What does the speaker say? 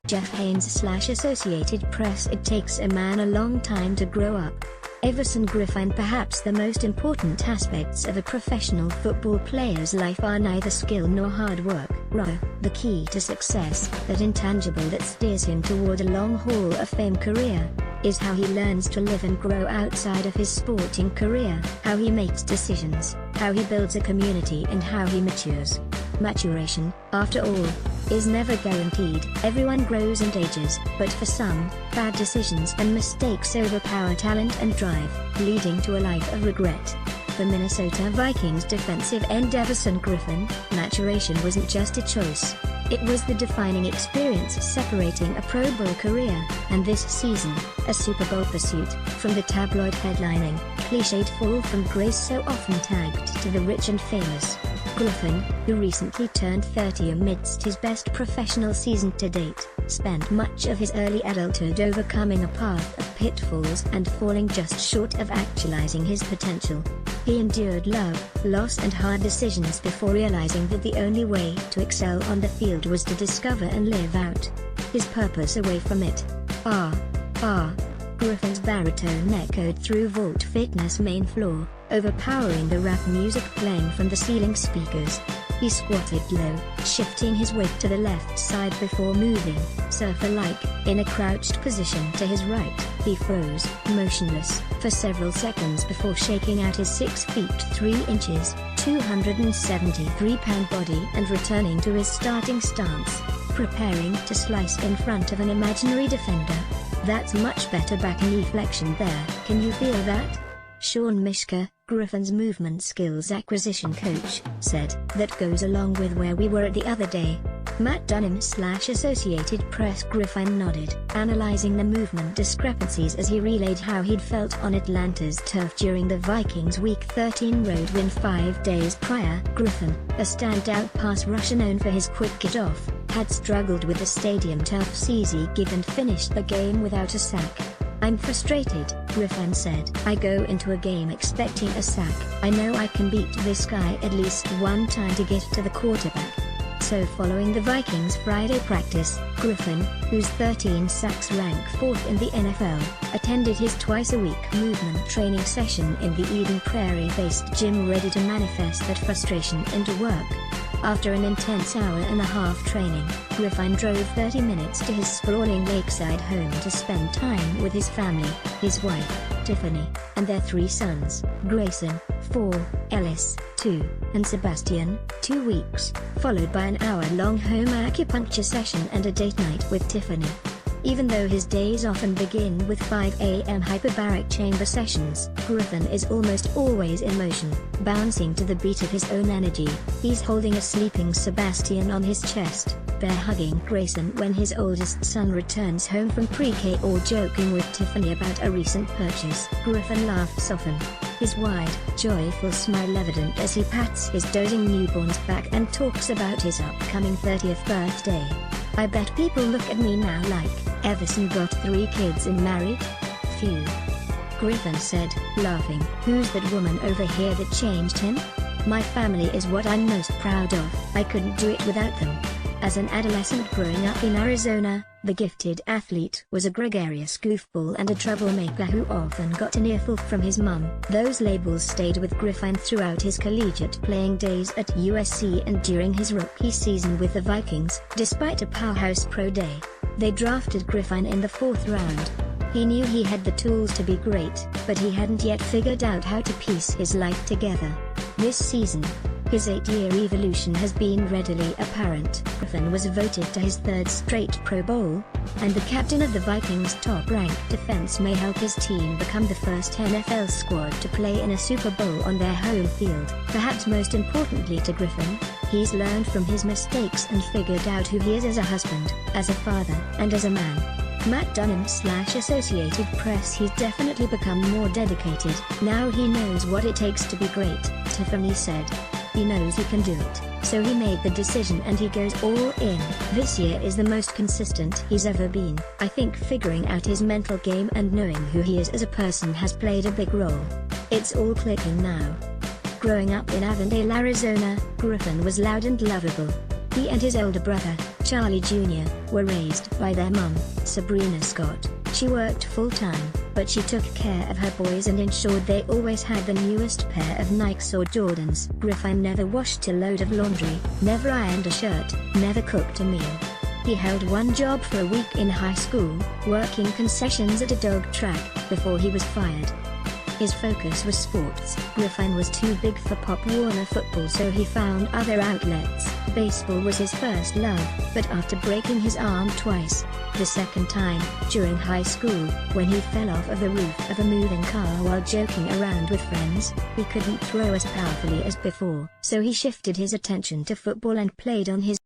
Jeff Haynes/Associated Press. It takes a man a long time to grow up. Everson Griffen. Perhaps the most important aspects of a professional football player's life are neither skill nor hard work. Rather, the key to success, that intangible that steers him toward a long Hall of Fame career, is how he learns to live and grow outside of his sporting career, how he makes decisions, how he builds a community, and how he matures. Maturation, after all, is never guaranteed. Everyone grows and ages, but for some, bad decisions and mistakes overpower talent and drive, leading to a life of regret. For Minnesota Vikings defensive end Everson Griffen, maturation wasn't just a choice. It was the defining experience separating a Pro Bowl career, and this season, a Super Bowl pursuit, from the tabloid headlining, cliched fall from grace so often tagged to the rich and famous. Griffen, who recently turned 30 amidst his best professional season to date, spent much of his early adulthood overcoming a path of pitfalls and falling just short of actualizing his potential. He endured love, loss and hard decisions before realizing that the only way to excel on the field was to discover and live out his purpose away from it. Griffen's baritone echoed through Vault Fitness' main floor, overpowering the rap music playing from the ceiling speakers. He squatted low, shifting his weight to the left side before moving, surfer-like, in a crouched position to his right. He froze, motionless, for several seconds before shaking out his 6 feet 3 inches, 273-pound body and returning to his starting stance, preparing to slice in front of an imaginary defender. That's much better back knee flexion there. Can you feel that? Sean Mishka, Griffen's movement skills acquisition coach, said, "That goes along with where we were the other day." Matt Dunham/Associated Press. Griffen nodded, analyzing the movement discrepancies as he relayed how he'd felt on Atlanta's turf during the Vikings' Week 13 road win 5 days prior. Griffen, a standout pass rusher known for his quick get-off, had struggled with the stadium turf's easy give and finished the game without a sack. "I'm frustrated," Griffen said. "I go into a game expecting a sack. I know I can beat this guy at least one time to get to the quarterback." So following the Vikings' Friday practice, Griffen, whose 13 sacks rank 4th in the NFL, attended his twice-a-week movement training session in the Eden Prairie-based gym, ready to manifest that frustration into work. After an intense hour-and-a-half training, Griffen drove 30 minutes to his sprawling lakeside home to spend time with his family, his wife, Tiffany, and their 3 sons, Grayson, 4, Ellis, 2, and Sebastian, 2 weeks, followed by an hour-long home acupuncture session and a date night with Tiffany. Even though his days often begin with 5 a.m. hyperbaric chamber sessions, Griffen is almost always in motion, bouncing to the beat of his own energy. He's holding a sleeping Sebastian on his chest, bear-hugging Grayson when his oldest son returns home from pre-K, or joking with Tiffany about a recent purchase. Griffen laughs often, his wide, joyful smile evident as he pats his dozing newborn's back and talks about his upcoming 30th birthday. "I bet people look at me now like, Everson got 3 kids and married? Phew," Griffen said, laughing. "Who's that woman over here that changed him? My family is what I'm most proud of. I couldn't do it without them." As an adolescent growing up in Arizona, the gifted athlete was a gregarious goofball and a troublemaker who often got an earful from his mum. Those labels stayed with Griffen throughout his collegiate playing days at USC and during his rookie season with the Vikings. Despite a powerhouse pro day, they drafted Griffen in the 4th round. He knew he had the tools to be great, but he hadn't yet figured out how to piece his life together. This season, his 8-year evolution has been readily apparent. Griffen was voted to his 3rd straight Pro Bowl, and the captain of the Vikings' top-ranked defense may help his team become the first NFL squad to play in a Super Bowl on their home field. Perhaps most importantly to Griffen, he's learned from his mistakes and figured out who he is as a husband, as a father, and as a man. Matt Dunham/Associated Press. He's definitely become more dedicated. Now he knows what it takes to be great, Tiffany said. He knows he can do it, so he made the decision and he goes all in. This year is the most consistent he's ever been. I think figuring out his mental game and knowing who he is as a person has played a big role. It's all clicking now. Growing up in Avondale, Arizona, Griffen was loud and lovable. He and his older brother, Charlie Jr., were raised by their mum, Sabrina Scott. She worked full-time, but she took care of her boys and ensured they always had the newest pair of Nikes or Jordans. Griffen never washed a load of laundry, never ironed a shirt, never cooked a meal. He held one job for a week in high school, working concessions at a dog track, before he was fired. His focus was sports. Griffen was too big for Pop Warner football, so he found other outlets. Baseball was his first love, but after breaking his arm twice, the second time, during high school, when he fell off of the roof of a moving car while joking around with friends, he couldn't throw as powerfully as before. So he shifted his attention to football and played on his